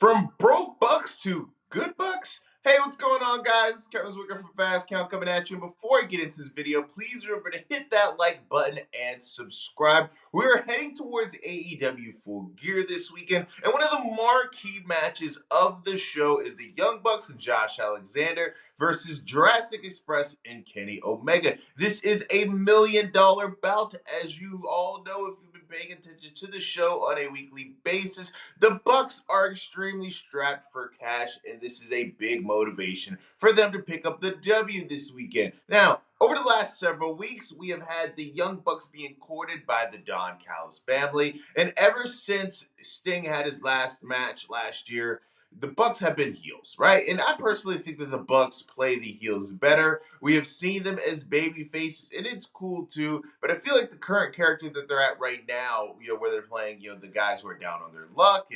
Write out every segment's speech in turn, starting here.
From broke bucks to good bucks? Hey, what's going on, guys? It's Kevin Zwicker from Fast Count coming at you. And before I get into this video, please remember to hit that like button and subscribe. We're heading towards AEW Full Gear this weekend, and one of the marquee matches of the show is the Young Bucks and Josh Alexander versus Jurassic Express and Kenny Omega. This is a $1 million bout, as you all know if you've been paying attention to the show on a weekly basis. The Bucks are extremely strapped for cash, and this is a big motivation for them to pick up the W this weekend. Now, over the last several weeks, we have had the Young Bucks being courted by the Don Callis family, and ever since Sting had his last match last year, the Bucks have been heels, right? And I personally think that the Bucks play the heels better. We have seen them as baby faces, and it's cool too. But I feel like the current character that they're at right now, where they're playing, the guys who are down on their luck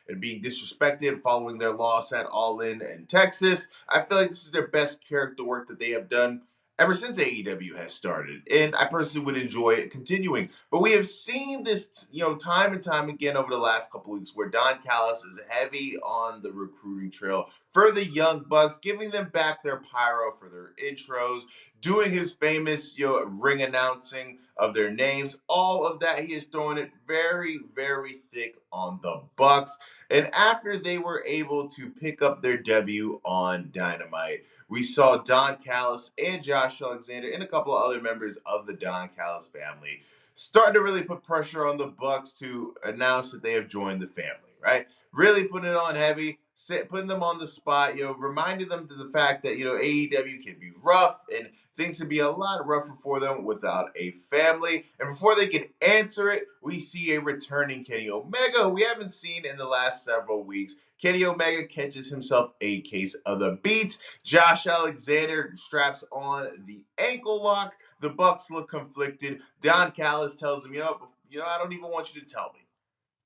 and being disrespected following their loss at All In Texas. I feel like this is their best character work that they have done ever since AEW has started. And I personally would enjoy it continuing. But we have seen this, time and time again over the last couple weeks where Don Callis is heavy on the recruiting trail for the Young Bucks, giving them back their pyro for their intros, doing his famous, ring announcing of their names. All of that, he is throwing it very, very thick on the Bucks. And after they were able to pick up their debut on Dynamite, we saw Don Callis and Josh Alexander and a couple of other members of the Don Callis family starting to really put pressure on the Bucks to announce that they have joined the family, right? Really putting it on heavy, putting them on the spot, reminding them to the fact that, AEW can be rough and things can be a lot rougher for them without a family. And before they can answer it, we see a returning Kenny Omega who we haven't seen in the last several weeks. Kenny Omega catches himself a case of the beats. Josh Alexander straps on the ankle lock. The Bucks look conflicted. Don Callis tells him, I don't even want you to tell me.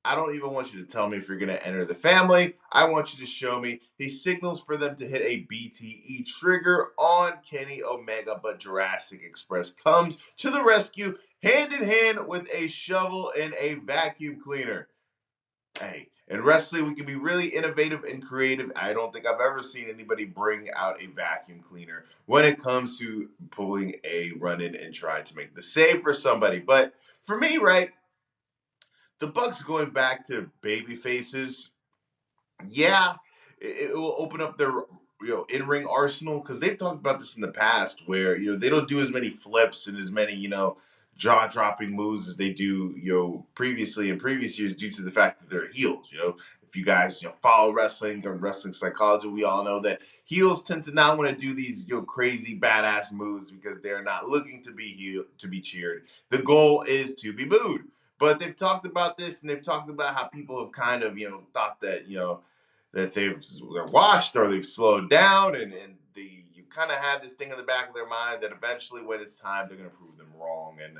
I don't even want you to tell me if you're going to enter the family. I want you to show me. He signals for them to hit a BTE trigger on Kenny Omega, but Jurassic Express comes to the rescue hand in hand with a shovel and a vacuum cleaner. Hey, in wrestling, we can be really innovative and creative. I don't think I've ever seen anybody bring out a vacuum cleaner when it comes to pulling a run-in and trying to make the save for somebody. But for me, right, the Bucks going back to baby faces, yeah, it will open up their in-ring arsenal because they've talked about this in the past where they don't do as many flips and as many jaw-dropping moves as they do previously in previous years due to the fact that they're heels. If you guys follow wrestling or wrestling psychology, we all know that heels tend to not want to do these crazy badass moves because they're not looking to be cheered. The goal is to be booed. But they've talked about this, and they've talked about how people have kind of, thought that, that they're washed or they've slowed down, and you kind of have this thing in the back of their mind that eventually, when it's time, they're going to prove them wrong. And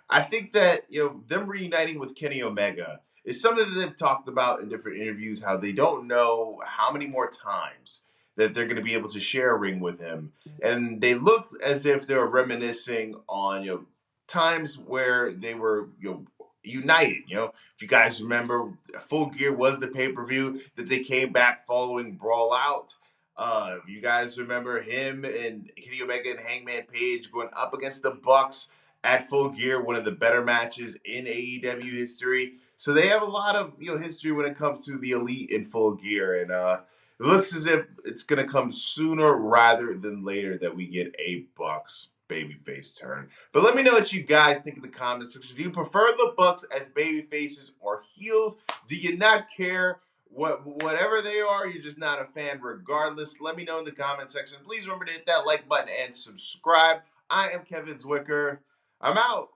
I think that them reuniting with Kenny Omega is something that they've talked about in different interviews. How they don't know how many more times that they're going to be able to share a ring with him, and they looked as if they were reminiscing on times where they were united. If you guys remember, Full Gear was the pay-per-view that they came back following Brawl Out. If you guys remember him and Kenny Omega and Hangman Page going up against the Bucks at Full Gear, one of the better matches in AEW history. So they have a lot of history when it comes to the Elite in Full Gear, and it looks as if it's going to come sooner rather than later that we get a Bucks babyface turn. But let me know what you guys think in the comment section. Do you prefer the Bucks as babyfaces or heels? Do you not care whatever they are? You're just not a fan regardless. Let me know in the comment section. Please remember to hit that like button and subscribe. I am Kevin Zwicker. I'm out.